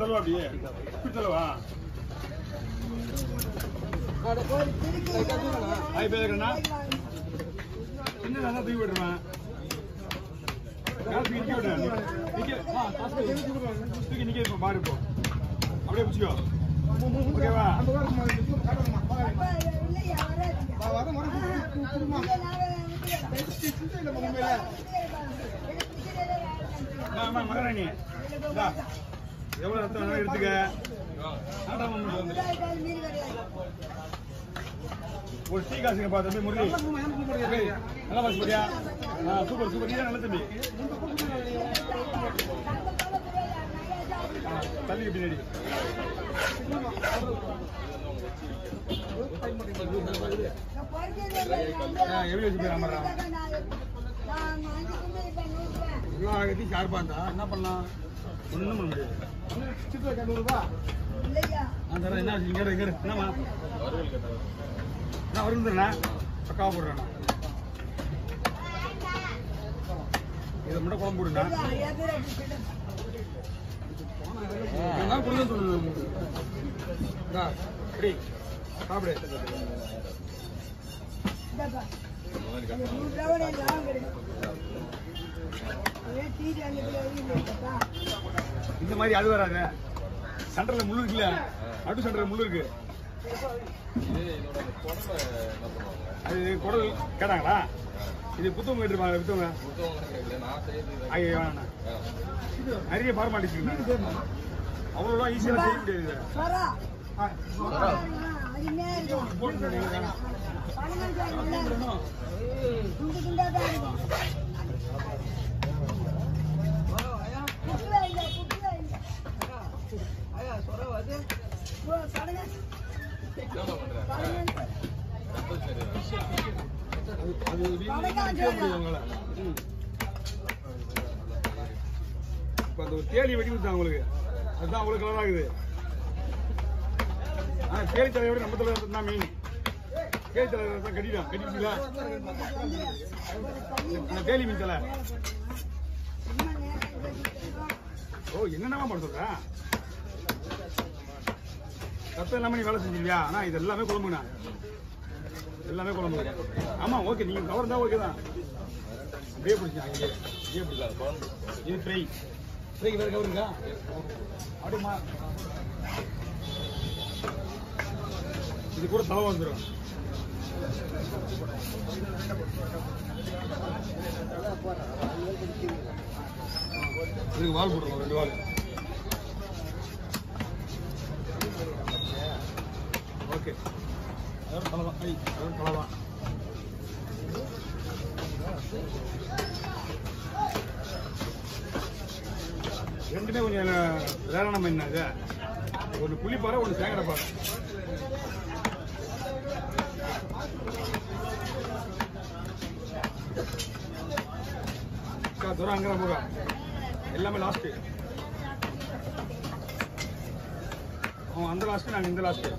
தருவா அப்படியே இப்படி தருவா ஆய் பேருக்கண்ணா என்ன நல்லா தூக்கி விடுறான் காசு நிக்க விடுறேன் தூக்கி நிக்க இப்போ பாரு இப்போ அப்படியே பிடிச்சிக்கோ ஓகேவா மகாராணி எவ்வளவு ரத்தம் எடுத்துக்க ஒரு டீ காசுங்க பா தம்பி முரளி நல்லா பாசு போடியா சூப்பர் சூப்பர் நீதான் நல்ல தம்பி தள்ளிக்கு பின்னாடி எப்படி வச்சு போய் அமர்றான் எவ்வளோ ஆகத்தி ஷார்ப்பா இருந்தா என்ன பண்ணலாம் ஒன்றும் பண்ண முடியாது தரேன் என்ன இங்கே இங்கே என்னம்மா நான் வருந்துண்ணா பக்காவாக போடுறேண்ணா இதை மட்டும் குழம்பு போடுண்ணா நான் கொடுங்க சொல்லுங்க அப்படி சாப்பிடு இந்த மாதிரி அது வராது சென்டர்ல முள்ளு இருக்குல்ல நடு சென்டர்ல முள்ளு இருக்கு அது குடல் கேட்டாங்களா இது புத்தகம் கேட்டுருப்பாங்க வித்தவங்க ஐயா வேணா நிறைய ஃபார்மாலிட்டி அவ்வளோ ஈஸியாக செய்ய முடியாது இப்ப அந்த தேலி வெட்டி கொடுத்தாங்க உங்களுக்கு அதுதான் உங்களுக்கு கலர் ஆகுது ஆனா தேலி தலையை விட நம்ம தலைவர் தான் மெயின் தேலி தலைவர் தான் கட்டிட்டீங்களா அந்த தேலி மீன் தலை ஓ என்னென்னமா பண்ண சொல்ற ரத்தம் இல்லாம நீ வேலை செஞ்சிருவியா ஆனா இது எல்லாமே குழம்புண்ணா எல்லாமே குழம்பு ஆமா ஓகே நீங்க கவர் இருந்தா ஓகே தான் அப்படியே பிடிச்சாங்க அப்படியே பிடிச்சா இது ஃப்ரை ஃப்ரைக்கு வேற கவர் இருக்கா அப்படிமா இது கூட தலை வந்துடும் இதுக்கு வால் போட்டுருவோம் 2 வால் ஓகே அதான் தலைதான் அதான் தலைதான் ரெண்டுமே கொஞ்சம் வேளாண் மீன் இது ஒன்று புளிப்பாறை ஒன்று சேங்கடை பாறை தூரம் அங்கே தான் போக எல்லாமே லாஸ்ட்டு அவன் அந்த லாஸ்ட்டு நாங்கள் இந்த லாஸ்ட்டு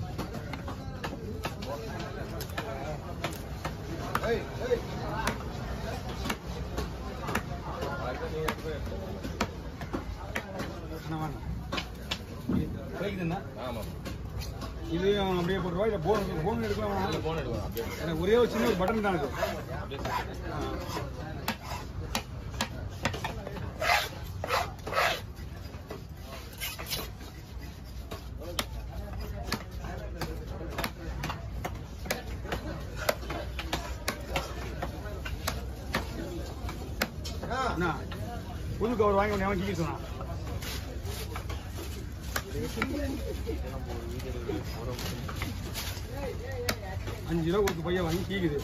இது அப்படியே போட்டுருவா இல்லை போன் எடுக்கலாம் எனக்கு ஒரே ஒரு சின்ன ஒரு பட்டன் தான் இருக்கு புது கவர் வாங்கி ஒன்று அவன் கீழே சொன்னான் 5 ரூபா கொடுத்து பையன் வாங்கி கீக்குது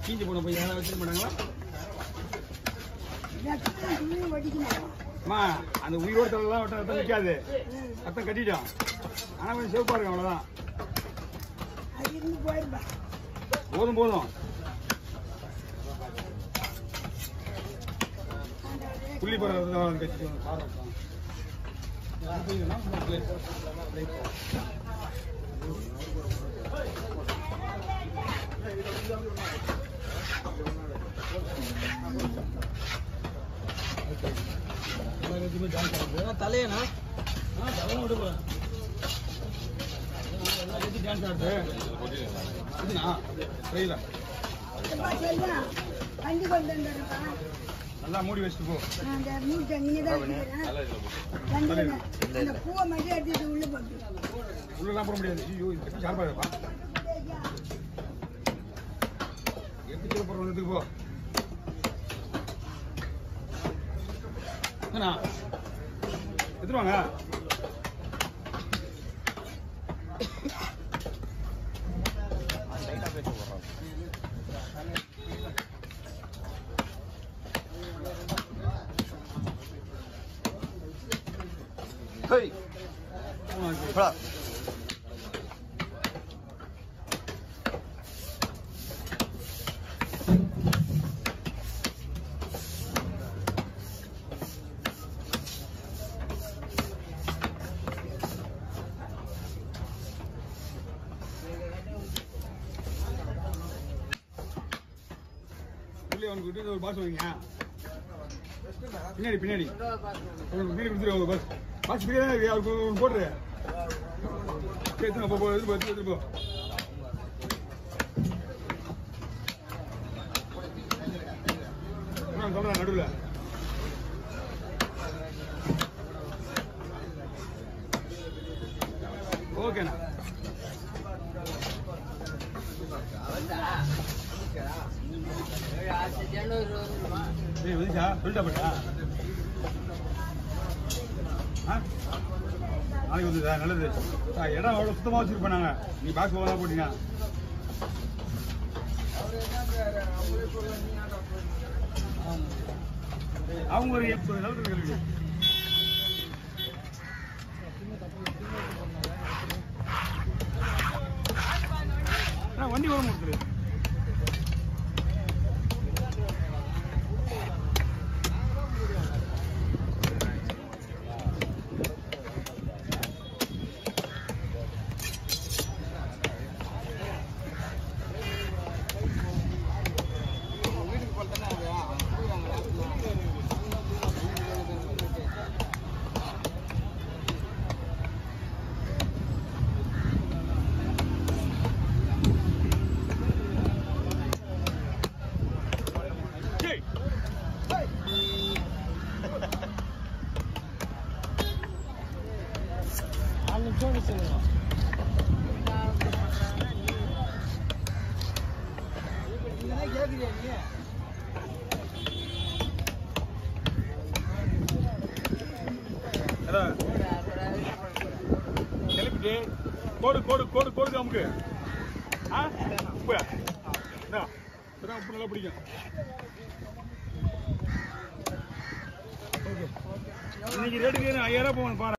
கீஞ்சி போன பையன் யாராவது வச்சுக்க மாட்டாங்களா அம்மா அந்த உயிரோடு தலைலாம் ரத்தம் நிற்காது ரத்தம் கட்டிட்டோம் ஆனால் கொஞ்சம் சிவப்பா இருக்கும் அவ்வளோதான் போதும் போதும் புள்ளி போடுற கட்சி தலையனா போறேன் டான்ஸ் ஆடுது இதுனா ட்ரெயில நல்லா மூடி வச்சுட்டு போ உள்ளலாம் போட முடியாது ஐயோ இது ஷார்ப்பா இருப்பா எடுத்துட்டு போறோம் எடுத்துட்டு போ என்ன எடுத்துட்டு வாங்க Hey. Bra. அவனுக்கு ஒரு பாஸ் வாங்க பின்னாடி பின்னாடி பின்னாடி கொடுத்துரு அவங்க பாஸ் பாஸ் பின்னாடி அவருக்கு ஒன்று போட்டுரு எடுத்துப்போ எடுத்துப்போ சொல்றேன் நடுவில் ஓகேண்ணா வந்துச்சா சொல்லிட்டா போட்டா நாளைக்கு வந்துதா நல்லது இடம் அவ்வளோ சுத்தமாக வச்சுருப்பேன் நாங்கள் நீ பாக்ஸ் போக போட்டீங்க அவங்க ஒரு நல்லது கேள்வி வண்டி வர முடியுது கோடு கோடு கோடு கோடு நமக்கு உப்பு நல்லா பிடிக்கும் இன்னைக்கு ரேட்டுக்கு 5000 போகணும் பாரு.